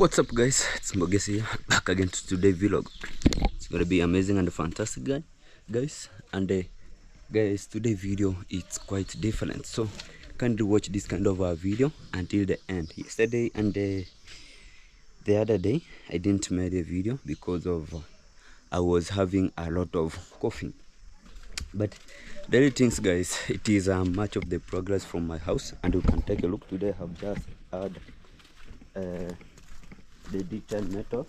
What's up, guys? It's Mogesi here, back again to today's vlog. It's gonna be amazing and fantastic, guys. And guys, today's video it's quite different, so kindly watch this kind of video until the end. Yesterday and the other day I didn't make a video because of I was having a lot of coughing. But daily things, guys, it is much of the progress from my house, and you can take a look. Today I have just had the detail method.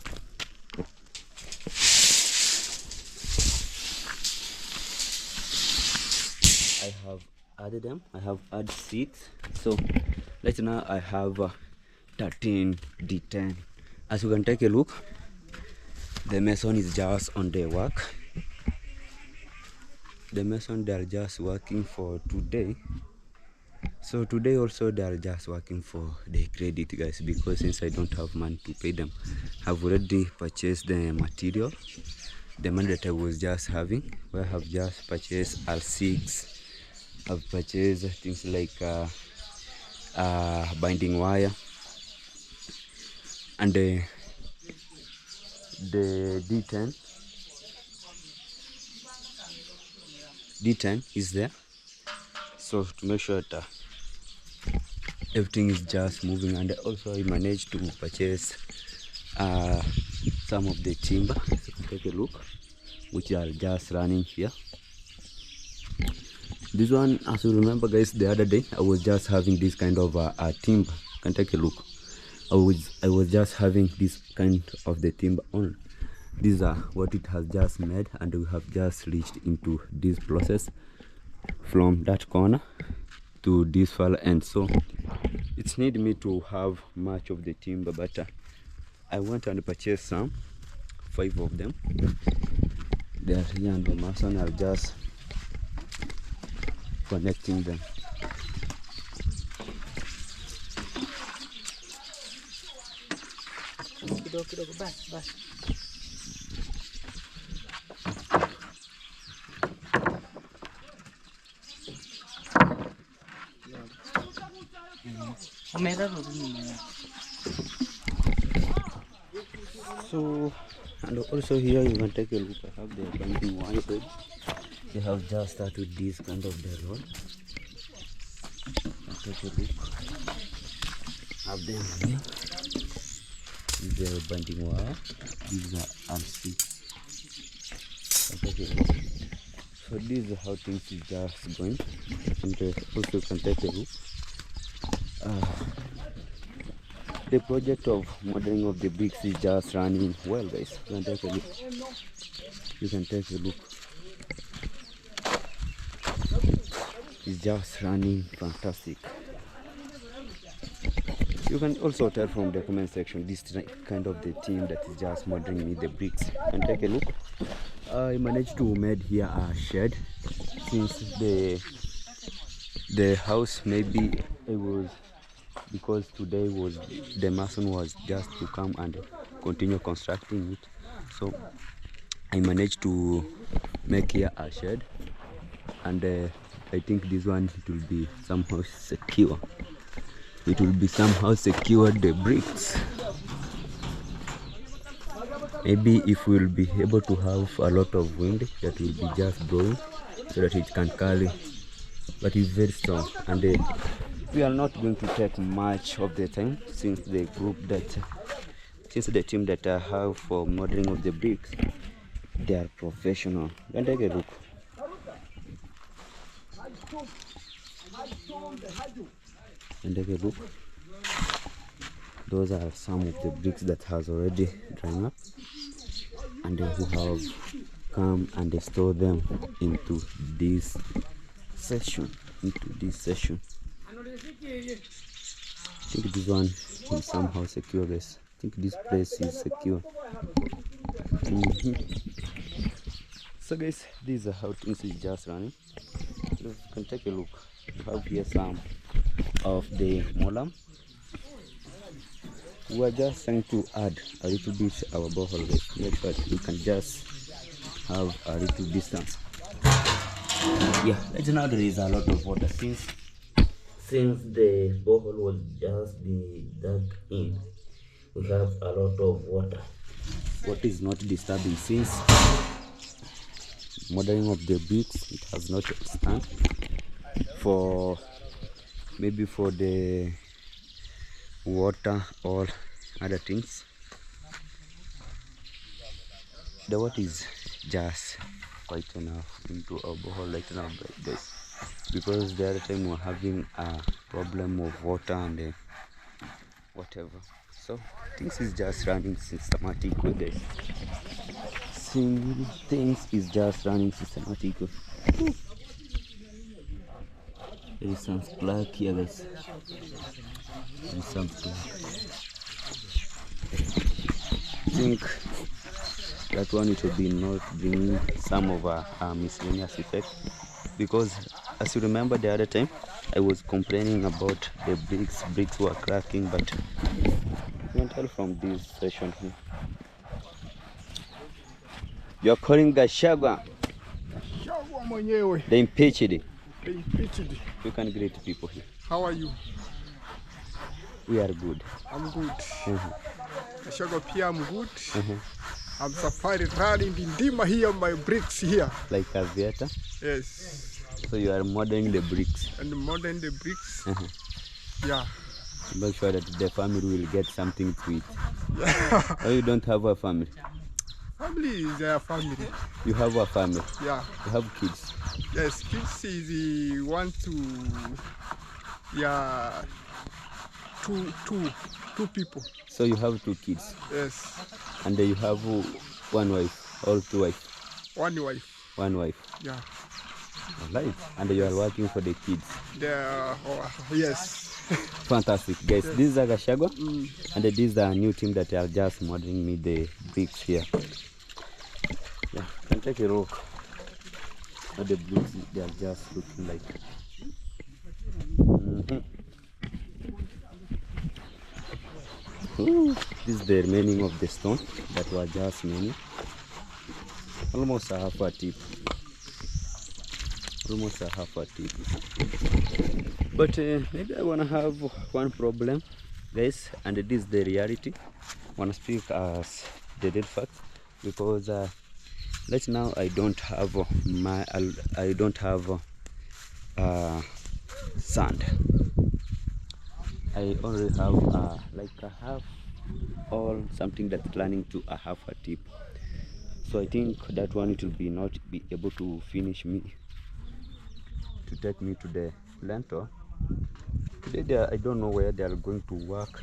I have added them. I have added seats. So right now I have 13 D10. As you can take a look, the mason is just on the work. The mason, they are just working for today. So today also they are just working for the credit, guys, because since I don't have money to pay them, I've already purchased the material. The money that I was just having, where I have just purchased R6. I've purchased things like binding wire, and the D10 is there. So to make sure that everything is just moving, and also I managed to purchase some of the timber. Take a look, which are just running here. This one, as you remember, guys, the other day I was just having this kind of timber. You can take a look. I was just having this kind of the timber on. These are what it has just made, and we have just reached into this process from that corner to this far end. So it's need me to have much of the timber, but I went and purchased some 5 of them. They are here, and the mason are just connecting them. So, and also here you can take a look. I have the binding wire. They have just started this kind of the road. Take a look. Have them here. This is the binding wire. These are R6. Take a look. So this is how things is just going. And also you can take a look. The project of modeling of the bricks is just running well, guys. You can take a look. You can take a look. It's just running fantastic. You can also tell from the comment section this kind of the team that is just modeling me the bricks. You can take a look. I managed to make here a shed, since the house, maybe it was because today was the mason was just to come and continue constructing it. So I managed to make here a shed, and I think this one, it will be somehow secure. It will be somehow secure the bricks. Maybe if we will be able to have a lot of wind, that will be just blowing so that it can carry, but it's very strong. And we are not going to take much of the time, since the team that I have for modeling of the bricks, they are professional. And take a look. And take a look. Those are some of the bricks that has already dried up, and who have come and store them into this session. I think this one is somehow secure, guys. I think this place is secure. So guys, these are how things is just running. You can take a look. You have here some of the molam. We are just trying to add a little bit our borehole, guys. Make sure that we can just have a little distance. Yeah, right now there is a lot of water since the borehole was just be dug in. we have a lot of water. What is not disturbing since modeling of the bricks, it has not stand for maybe for the water or other things. The water is just quite enough into a borehole right now, guys, because the other time we're having a problem of water and whatever. So things is just running systematic with this. Things is just running systematic. There is some spark here, guys. There is some spark. I think that one it will be not bringing some of a miscellaneous effect, because as you remember the other time I was complaining about the bricks were cracking, but you can tell from this session here. You're calling Gashagwa the impeached. You can greet people here. How are you? We are good. I'm good. Gashagwa pia I'm good. I'm safari running in Dima here, my bricks here. Like a theater? Yes. So you are modeling the bricks? And modeling the bricks. Yeah. Make sure that the family will get something to eat. Yeah. Or you don't have a family? Family is a family. You have a family? Yeah. You have kids? Yes, kids is one to, yeah, two people. So you have 2 kids? Yes. And you have 1 wife or 2 wives? 1 wife. 1 wife? Yeah. Right. And you are working for the kids? Yes. Fantastic, guys. Yes. This is Agashagwa, and this is the new team that are just modeling me the bricks here. Yeah, you can take a look at the bricks. They are just looking like. This is the remaining of the stone that were just many. Almost a half a tip. Almost a half a tip. But maybe I wanna have one problem, guys, and this is the reality. I wanna speak as the real fact, because right now I don't have sand. I only have like a half or something that's turning to a half a tip. So I think that one it will be not be able to finish me, to take me to the lintel. Today I don't know where they are going to work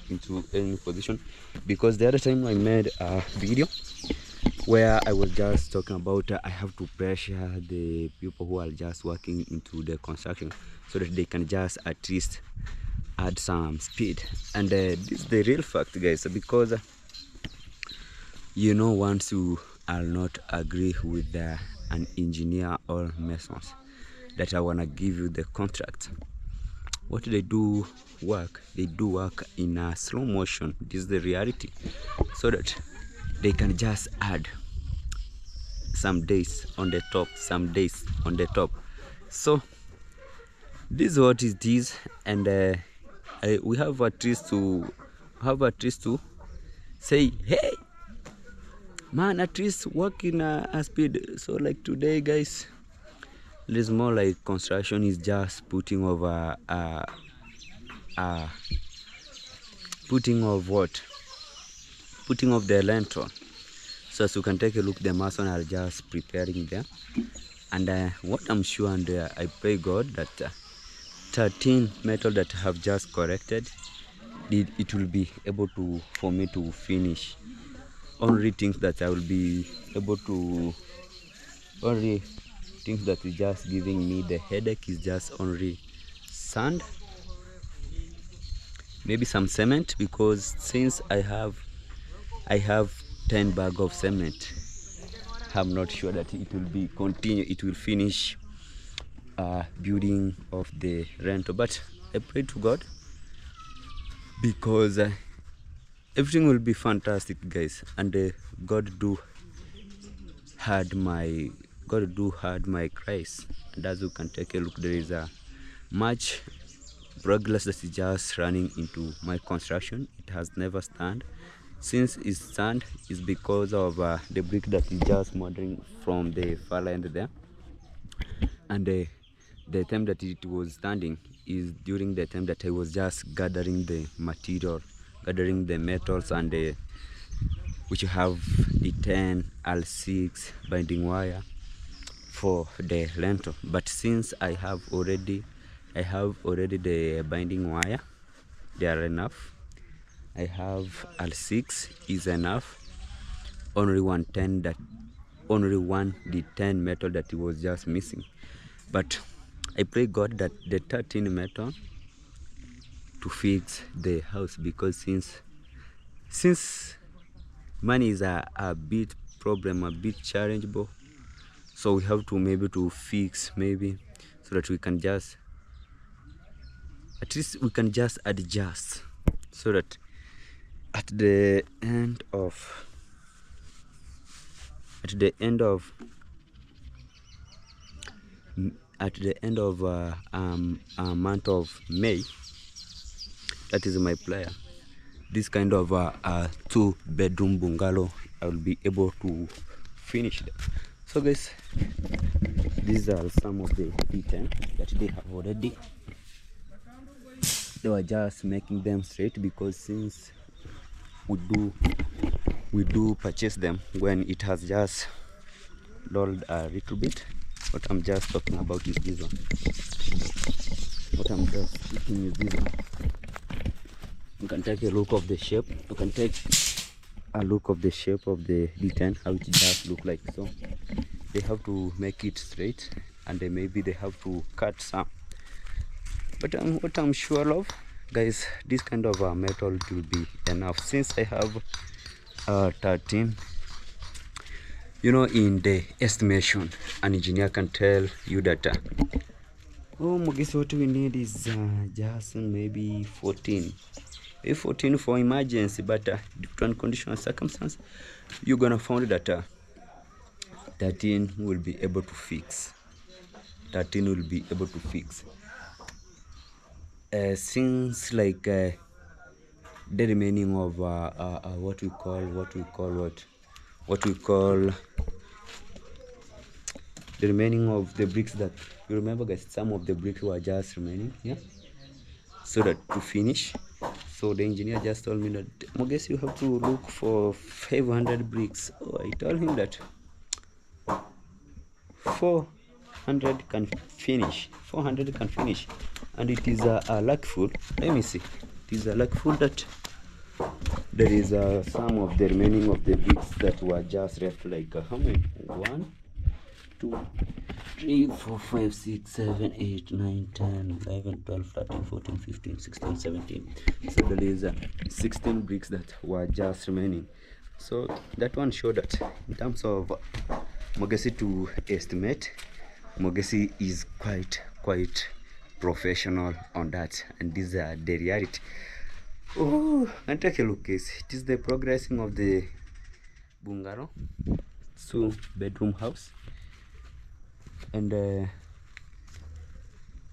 into any position, because the other time I made a video where I was just talking about I have to pressure the people who are just working into the construction so that they can just at least add some speed. And this is the real fact, guys, because you know, once you are not agree with an engineer or masons that I want to give you the contract, what they do work, they do work in a slow motion. This is the reality, so that they can just add some days on the top, some days on the top. So this is what it is, and we have at least to say, hey man, at least work in a speed. So like today, guys, it is more like construction is just putting over putting of the lintel. So as you can take a look, the mason are just preparing there, and what I'm sure, and I pray God that 13 metal that I have just corrected, it will be able to for me to finish. Only things that I will be able to, only things that is just giving me the headache is just only sand, maybe some cement, because since I have 10 bags of cement, I'm not sure that it will finish building of the rental. But I pray to God, because everything will be fantastic, guys, and God do heard my cries. And as you can take a look, there is a much progress that is just running into my construction. It has never stand. Since it's stand is because of the brick that is just moldering from the far end there, and the time that it was standing is during the time that I was just gathering the material, gathering the metals, and which have the 10 L6 binding wire for the lentil. But since I have already the binding wire, they are enough. I have L6 is enough. Only one the 10 metal that was just missing. But I pray God that the 13 metal to fix the house, because since money is a bit problem, a bit challengeable, so we have to maybe to fix maybe so that we can just at least we can just adjust, so that at the end of month of May, that is my prayer, this kind of 2-bedroom bungalow I will be able to finish them. So guys, these are some of the details that they have already. They were just making them straight, because since we do purchase them when it has just rolled a little bit. What I'm just talking about is this one. What I'm just speaking is this one. You can take a look of the shape. You can take a look of the shape of the D10, how it does look like. So they have to make it straight, and then maybe they have to cut some. But what I'm sure of, guys, this kind of metal will be enough, since I have 13. You know, in the estimation, an engineer can tell you that oh Mogesi, what we need is just maybe 14. 14 for emergency, but different condition and circumstance, you're gonna find that 13 will be able to fix. 13 will be able to fix. Since like the remaining of what we call the remaining of the bricks, that you remember, guys, some of the bricks were just remaining here, so that to finish. So the engineer just told me that, Mogesi, you have to look for 500 bricks. Oh, I told him that 400 can finish. 400 can finish, and it is a luckful. Let me see. It is a luckful that there is some of the remaining of the bricks that were just left, like how many? 1, 2, 3, 4, 5, 6, 7, 8, 9, 10, 11, 12, 13, 14, 15, 16, 17. So there is 16 bricks that were just remaining. So that one showed that in terms of Mogesi to estimate, Mogesi is quite professional on that, and this is the reality. Oh, and take a look, guys. It is the progressing of the bungalow, 2-bedroom house, and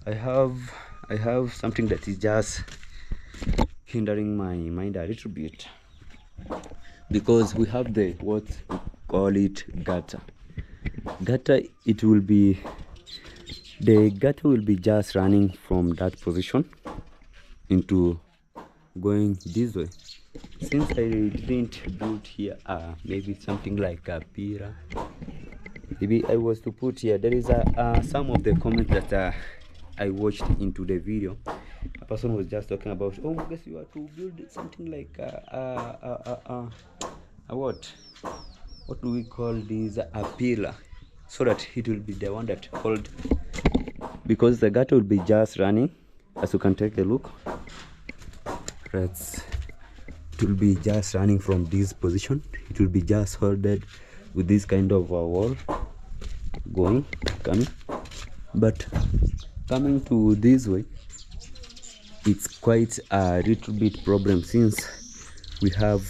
I have something that is just hindering my mind a little bit, because we have the what we call it gutter. It will be, the gutter will be just running from that position into going this way. Since I didn't build here maybe something like a pillar, maybe I was to put here, there is some of the comments that I watched into the video. A person was just talking about, oh, I guess you are to build something like what do we call this, a pillar, so that it will be the one that hold, because the gutter will be just running, as you can take a look. It will be just running from this position. It will be just holded with this kind of wall coming, but coming to this way, it's quite a little bit problem, since we have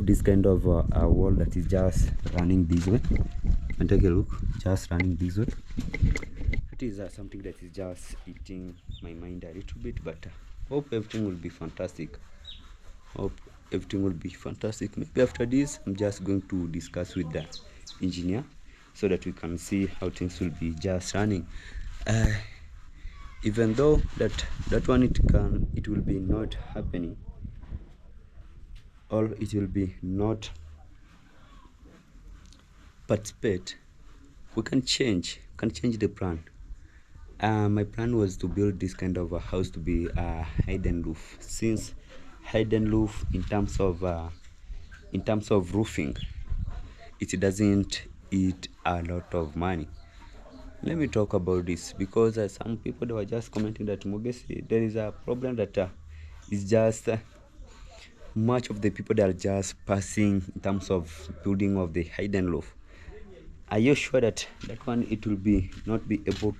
this kind of a wall that is just running this way. And take a look, just running this way. It is something that is just eating my mind a little bit, but hope everything will be fantastic. Maybe after this I'm just going to discuss with the engineer so that we can see how things will be just running. Even though that one it will be not happening, or it will be not participate, we can change the plan. My plan was to build this kind of a house to be a hidden roof, since hidden roof in terms of roofing, it doesn't eat a lot of money. Let me talk about this, because some people, they were just commenting that Mogesi, there is a problem that is just much of the people that are just passing in terms of building of the hidden roof. Are you sure that one it will be not be able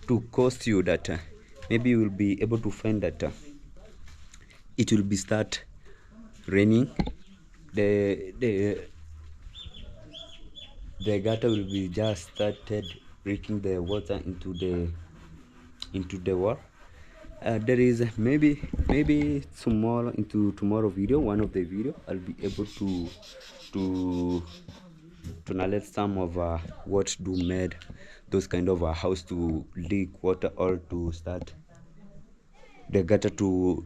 to cost you that maybe you will be able to find that it will be start raining, the gutter will be just started leaking the water into the wall. There is maybe tomorrow video, one of the video, I'll be able to narrate some of what do made those kind of a house to leak water, or to start the gutter to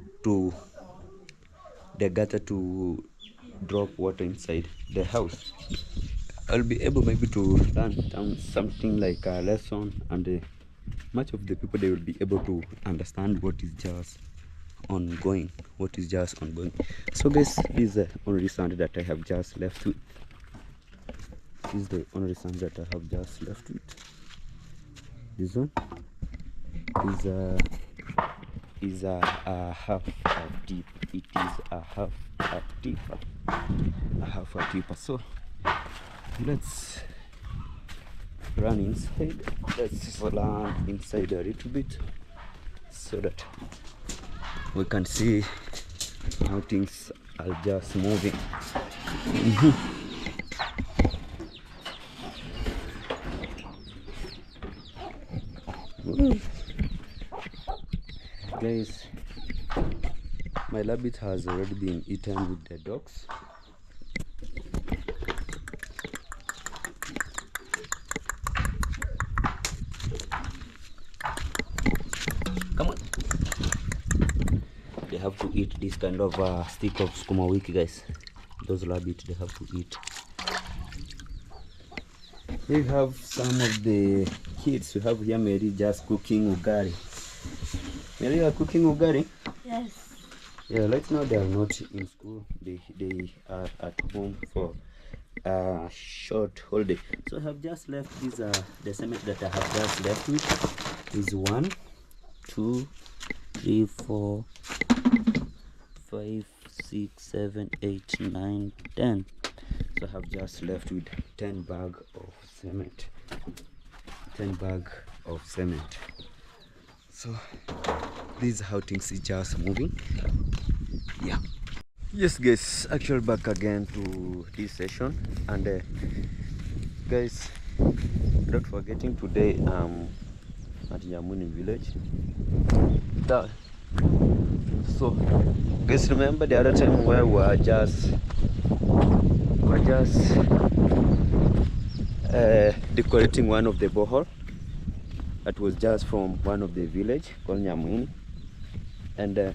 drop water inside the house. I'll be able maybe to learn something like a lesson, and much of the people, they will be able to understand what is just ongoing. So guys, this is the only sound that I have just left with. This one is a half a tip. It is a half a tipper. So let's run inside. Let's run inside a little bit so that we can see how things are just moving. Guys, my rabbit has already been eaten with the dogs. Come on. They have to eat this kind of stick of sukuma wiki, guys. Those rabbits, they have to eat. We have some of the kids. We have here Mary just cooking ugali. Mary, you are cooking ugali? Yes. Yeah, right now they are not in school. They are at home for a short holiday. So I have just left this the cement that I have just left with is 1, 2, 3, 4, 5, 6, 7, 8, 9, 10. So I have just left with 10 bag of cement. 10 bag of cement. So this is how things is just moving. Yeah. Yes guys, actually back again to this session, and guys, not forgetting today at Yamuni village. So guys, remember the other time where we were just decorating one of the borehole that was just from one of the village called Nyamuni, and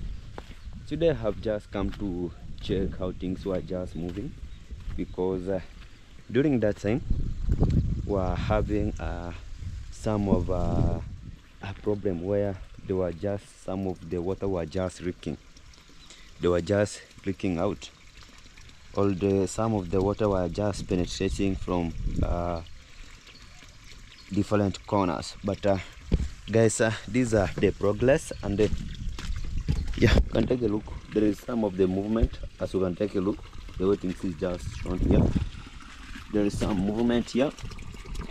today I have just come to check how things were just moving, because during that time we were having some of a problem where there were just some of the water were just leaking. They were just leaking out. Some of the water were just penetrating from different corners. But guys, these are the progress, and yeah, you can take a look. There is some of the movement, as you can take a look. The way things is just shown here. There is some movement here.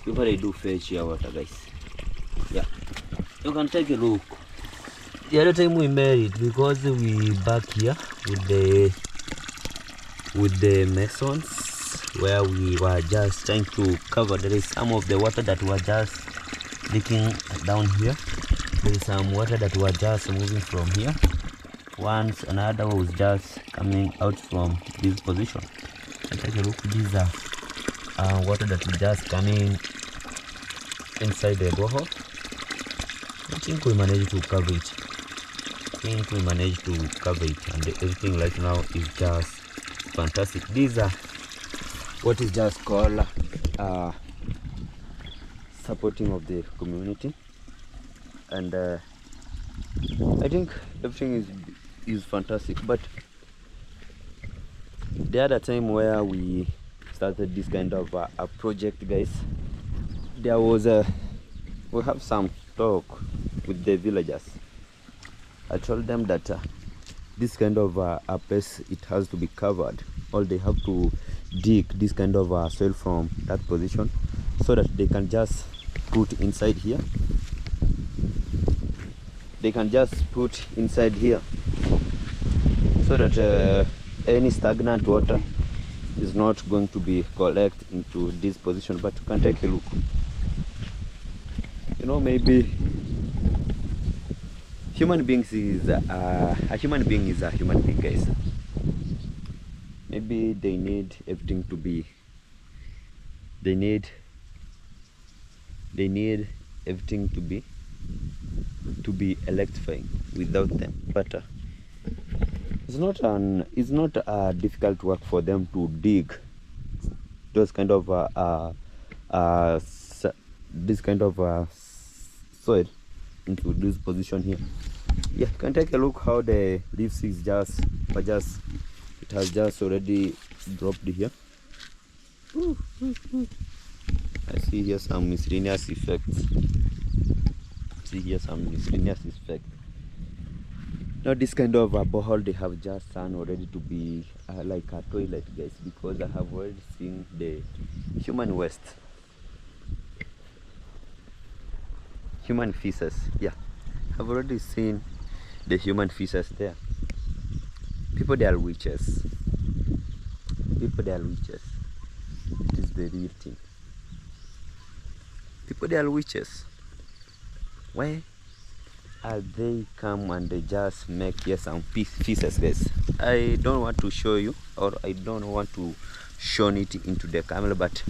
Before I do fetch here water, guys. Yeah, you can take a look. The other time we made it, because we back here with the masons, place where we were just trying to cover. There is some of the water that were just leaking down here. There is some water that were just moving from here. Once another was just coming out from this position. And take a look. These are water that is just coming inside the borehole. I think we managed to cover it. And everything right now is just fantastic. These are what is just called supporting of the community, and I think everything is fantastic. But the other time where we started this kind of a project, guys, there was we have some talk with the villagers. I told them that this kind of a place, it has to be covered, or they have to dig this kind of soil from that position so that they can just put inside here. They can just put inside here so that any stagnant water is not going to be collected into this position. But you can take a look. You know, maybe human beings is a human being is a human being, guys. Maybe they need everything to be, they need everything to be electrifying without them. But it's not a difficult work for them to dig those kind of this kind of soil into this position here. Yeah, you can take a look how the leaves is just it has just already dropped here. I see here some miscellaneous effects. Now this kind of a borehole they have just done already to be like a toilet, guys, because I have already seen the human waste, human feces. Yeah, I've already seen the human feces there. People, they are witches. It is the real thing. People, they are witches. Why are they come and they just make here some feces, guys? I don't want to show you, or I don't want to show it into the camera, but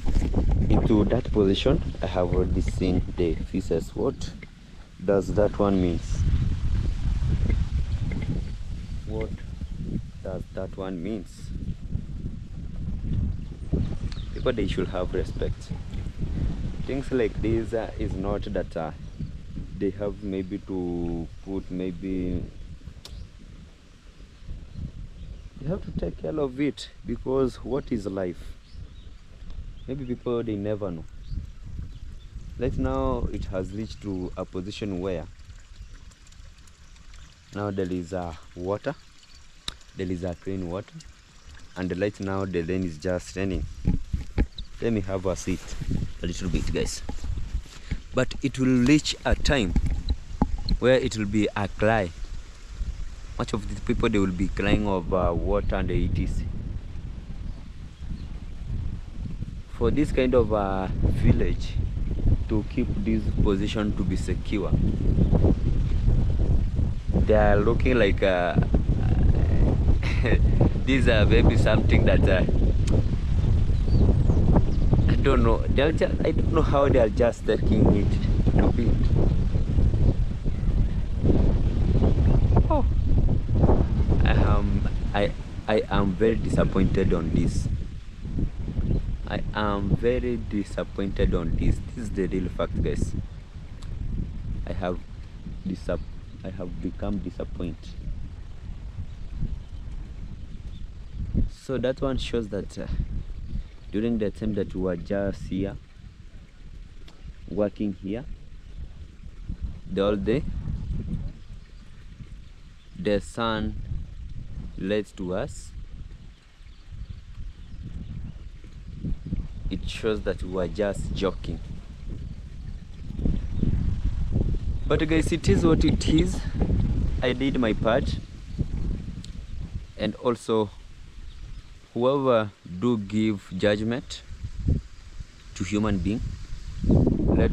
into that position I have already seen the feces. What does that one means? What does that one means? People, they should have respect. Things like this is not that they have maybe to put, maybe you have to take care of it, because what is life? Maybe people, they never know. Right now it has reached to a position where now there is water, there is clean water, and right now the rain is just raining. Let me have a seat a little bit, guys. But it will reach a time where it will be a cry. Much of the people, they will be crying over water and ETC. For this kind of village to keep this position to be secure, they are looking like these are maybe something that I don't know. I don't know how they are just taking it to be. Oh, I am very disappointed on this. I am very disappointed on this. This is the real fact, guys. I have become disappointed. So that one shows that during the time that we were just here, working here the whole day, the sun led to us. It shows that we were just joking. But guys, it is what it is. I did my part, and also whoever do give judgment to human being, let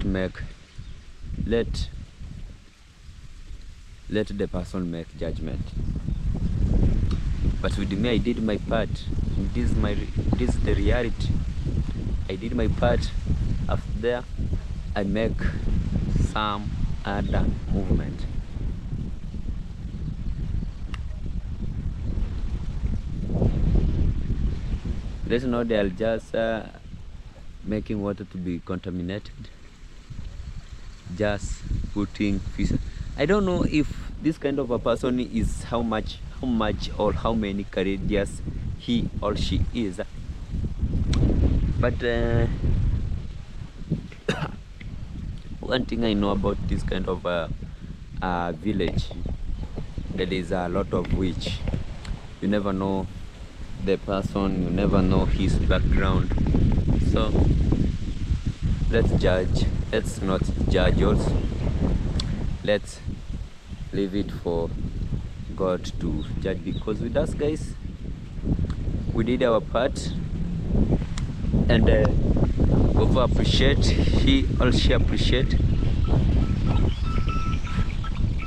the person make judgment. But with me, I did my part. This is the reality. I did my part. After there, I make some other movement. Let's know they are just making water to be contaminated. Just putting fish. I don't know if this kind of a person is how much or how many courageous he or she is. But one thing I know about this kind of village, there is a lot of witch. You never know the person, you never know his background. So let's not judge also. Let's leave it for God to judge, because with us guys, we did our part, and we appreciate, he or she appreciate,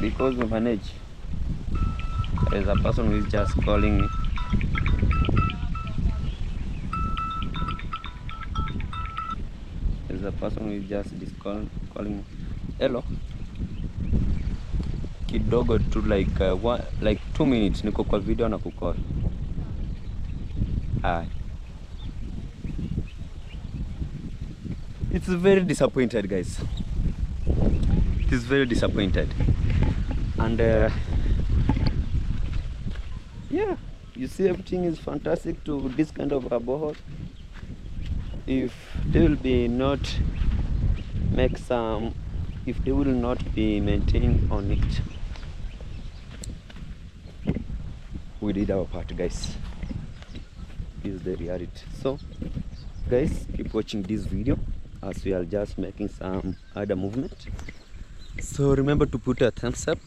because we manage. There's a person who is just calling me. There's a person who is just calling me. Hello. Kidogo tu like 2 minutes niko kwa video na kukol. It's very disappointed guys. It is very disappointed. And yeah, you see everything is fantastic to this kind of a borehole. If they will be not make some, if they will not be maintained on it, we did our part guys. This is the reality. So guys, keep watching this video as we are just making some other movement. So remember to put a thumbs up,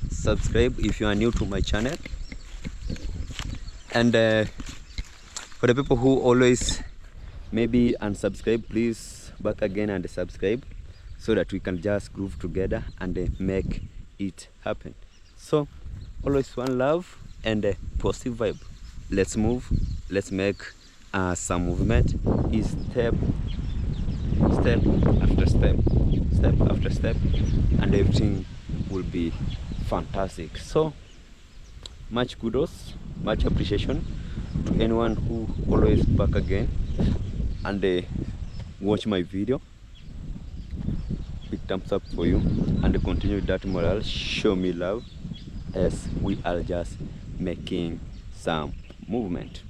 subscribe if you are new to my channel, and for the people who always maybe unsubscribe, please back again and subscribe, so that we can just groove together and make it happen. So always one love and a positive vibe. Let's move, let's make some movement, is step after step, and everything will be fantastic. So much kudos, much appreciation to anyone who always back again and watch my video. Big thumbs up for you, and continue that morale, show me love as we are just making some movement.